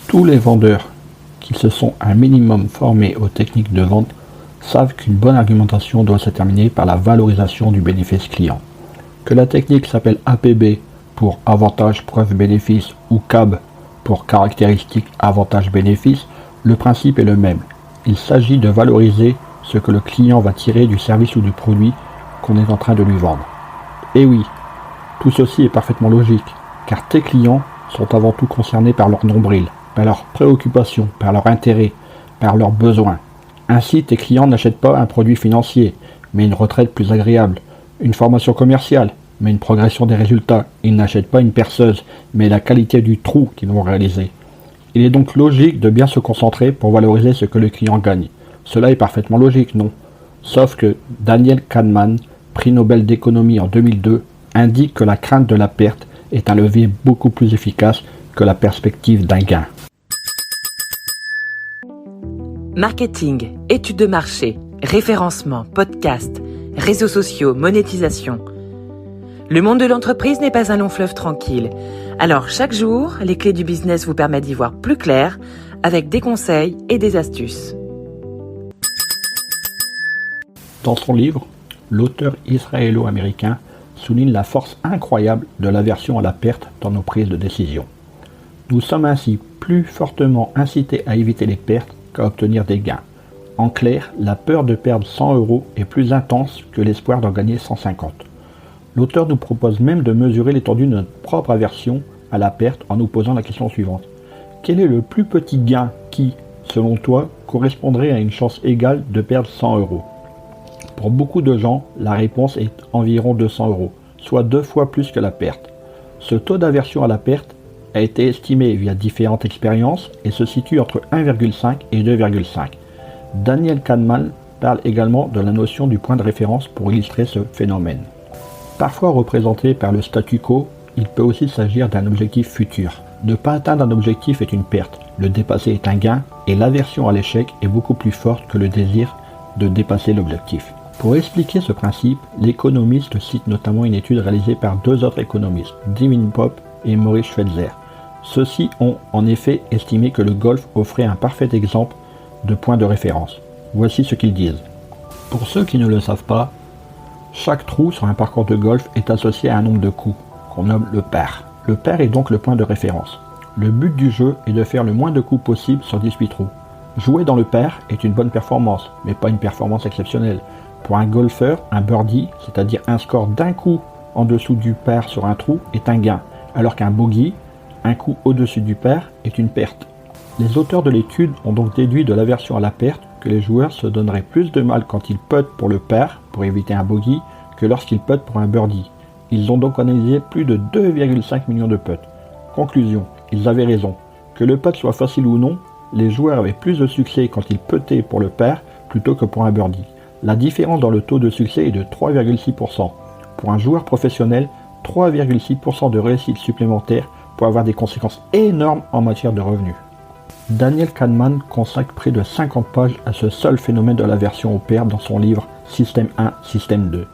Tous les vendeurs qui se sont un minimum formés aux techniques de vente savent qu'une bonne argumentation doit se terminer par la valorisation du bénéfice client. Que la technique s'appelle APB pour avantage preuve bénéfice ou CAB pour caractéristique avantage bénéfice, le principe est le même. Il s'agit de valoriser ce que le client va tirer du service ou du produit qu'on est en train de lui vendre. Et oui, tout ceci est parfaitement logique, car tes clients sont avant tout concernés par leur nombril, par leurs préoccupations, par leurs intérêts, par leurs besoins. Ainsi, tes clients n'achètent pas un produit financier, mais une retraite plus agréable, une formation commerciale, mais une progression des résultats. Ils n'achètent pas une perceuse, mais la qualité du trou qu'ils vont réaliser. Il est donc logique de bien se concentrer pour valoriser ce que le client gagne. Cela est parfaitement logique, non? Sauf que Daniel Kahneman, prix Nobel d'économie en 2002, indique que la crainte de la perte est un levier beaucoup plus efficace que la perspective d'un gain. Marketing, études de marché, référencement, podcast, réseaux sociaux, monétisation. Le monde de l'entreprise n'est pas un long fleuve tranquille. Alors chaque jour, les clés du business vous permettent d'y voir plus clair avec des conseils et des astuces. Dans son livre, l'auteur israélo-américain souligne la force incroyable de l'aversion à la perte dans nos prises de décision. Nous sommes ainsi plus fortement incités à éviter les pertes qu'à obtenir des gains. En clair, la peur de perdre 100 € est plus intense que l'espoir d'en gagner 150. L'auteur nous propose même de mesurer l'étendue de notre propre aversion à la perte en nous posant la question suivante. Quel est le plus petit gain qui, selon toi, correspondrait à une chance égale de perdre 100 €? Pour beaucoup de gens, la réponse est environ 200 €, soit 2 fois plus que la perte. Ce taux d'aversion à la perte a été estimé via différentes expériences et se situe entre 1,5 et 2,5. Daniel Kahneman parle également de la notion du point de référence pour illustrer ce phénomène. Parfois représenté par le statu quo, il peut aussi s'agir d'un objectif futur. Ne pas atteindre un objectif est une perte, le dépasser est un gain, et l'aversion à l'échec est beaucoup plus forte que le désir de dépasser l'objectif. Pour expliquer ce principe, l'économiste cite notamment une étude réalisée par deux autres économistes, Divine Pop et Maurice Schweitzer. Ceux-ci ont en effet estimé que le golf offrait un parfait exemple de point de référence. Voici ce qu'ils disent. Pour ceux qui ne le savent pas, chaque trou sur un parcours de golf est associé à un nombre de coups, qu'on nomme le par. Le par est donc le point de référence. Le but du jeu est de faire le moins de coups possible sur 18 trous. Jouer dans le par est une bonne performance, mais pas une performance exceptionnelle. Pour un golfeur, un birdie, c'est-à-dire un score d'un coup en dessous du par sur un trou, est un gain, alors qu'un bogey, un coup au-dessus du par, est une perte. Les auteurs de l'étude ont donc déduit de l'aversion à la perte que les joueurs se donneraient plus de mal quand ils puttent pour le par, pour éviter un bogey, que lorsqu'ils puttent pour un birdie. Ils ont donc analysé plus de 2,5 millions de putts. Conclusion, ils avaient raison. Que le putt soit facile ou non, les joueurs avaient plus de succès quand ils puttaient pour le par plutôt que pour un birdie. La différence dans le taux de succès est de 3,6%. Pour un joueur professionnel, 3,6% de réussite supplémentaire peut avoir des conséquences énormes en matière de revenus. Daniel Kahneman consacre près de 50 pages à ce seul phénomène de l'aversion aux pertes dans son livre Système 1, Système 2.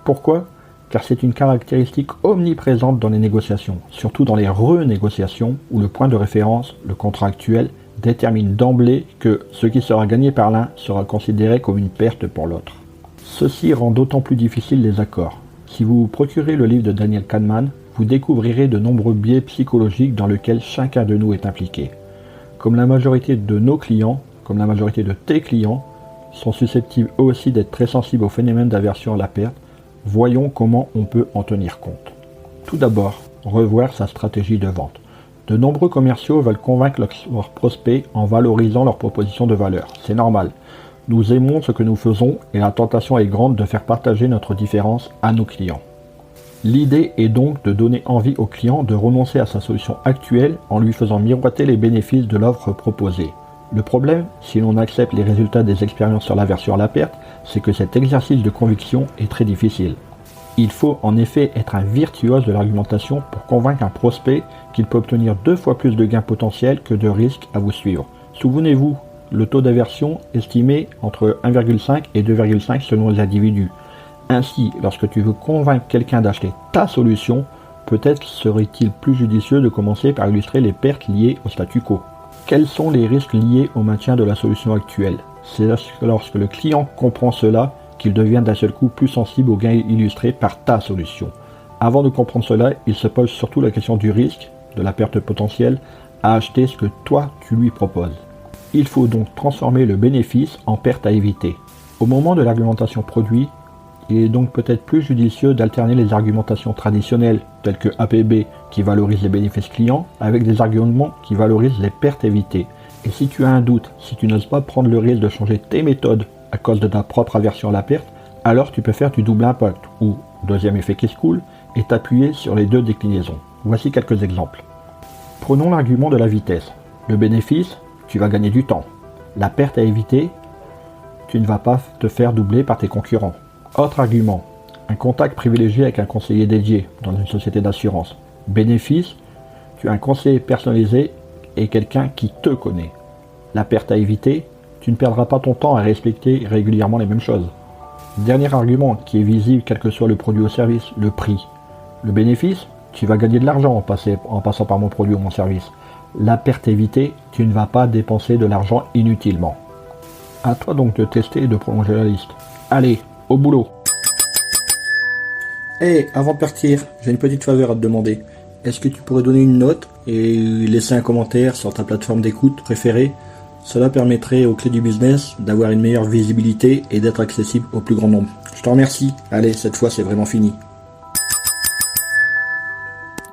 Pourquoi ? Car c'est une caractéristique omniprésente dans les négociations, surtout dans les renégociations où le point de référence, le contrat actuel, détermine d'emblée que ce qui sera gagné par l'un sera considéré comme une perte pour l'autre. Ceci rend d'autant plus difficile les accords. Si vous procurez le livre de Daniel Kahneman, vous découvrirez de nombreux biais psychologiques dans lesquels chacun de nous est impliqué. Comme la majorité de nos clients, comme la majorité de tes clients, sont susceptibles eux aussi d'être très sensibles au phénomène d'aversion à la perte, voyons comment on peut en tenir compte. Tout d'abord, revoir sa stratégie de vente. De nombreux commerciaux veulent convaincre leurs prospects en valorisant leur proposition de valeur. C'est normal. Nous aimons ce que nous faisons et la tentation est grande de faire partager notre différence à nos clients. L'idée est donc de donner envie au client de renoncer à sa solution actuelle en lui faisant miroiter les bénéfices de l'offre proposée. Le problème, si l'on accepte les résultats des expériences sur l'aversion à la perte, c'est que cet exercice de conviction est très difficile. Il faut en effet être un virtuose de l'argumentation pour convaincre un prospect qu'il peut obtenir 2 fois plus de gains potentiels que de risques à vous suivre. Souvenez-vous, le taux d'aversion estimé entre 1,5 et 2,5 selon les individus. Ainsi, lorsque tu veux convaincre quelqu'un d'acheter ta solution, peut-être serait-il plus judicieux de commencer par illustrer les pertes liées au statu quo. Quels sont les risques liés au maintien de la solution actuelle? C'est lorsque le client comprend cela qu'il devient d'un seul coup plus sensible aux gains illustrés par ta solution. Avant de comprendre cela, il se pose surtout la question du risque, de la perte potentielle, à acheter ce que toi tu lui proposes. Il faut donc transformer le bénéfice en perte à éviter. Au moment de l'argumentation produit, il est donc peut-être plus judicieux d'alterner les argumentations traditionnelles, telles que APB qui valorise les bénéfices clients, avec des arguments qui valorisent les pertes évitées. Et si tu as un doute, si tu n'oses pas prendre le risque de changer tes méthodes à cause de ta propre aversion à la perte, alors tu peux faire du double impact, ou, deuxième effet qui se coule, et t'appuyer sur les deux déclinaisons. Voici quelques exemples. Prenons l'argument de la vitesse. Le bénéfice, tu vas gagner du temps. La perte à éviter, tu ne vas pas te faire doubler par tes concurrents. Autre argument, un contact privilégié avec un conseiller dédié dans une société d'assurance. Bénéfice, tu as un conseiller personnalisé et quelqu'un qui te connaît. La perte à éviter, tu ne perdras pas ton temps à respecter régulièrement les mêmes choses. Dernier argument qui est visible quel que soit le produit ou service, le prix. Le bénéfice, tu vas gagner de l'argent en passant par mon produit ou mon service. La perte évitée, tu ne vas pas dépenser de l'argent inutilement. À toi donc de tester et de prolonger la liste. Allez, au boulot. Hey, avant de partir, j'ai une petite faveur à te demander. Est-ce que tu pourrais donner une note et laisser un commentaire sur ta plateforme d'écoute préférée? Cela permettrait aux clés du business d'avoir une meilleure visibilité et d'être accessible au plus grand nombre. Je te remercie. Allez, cette fois c'est vraiment fini.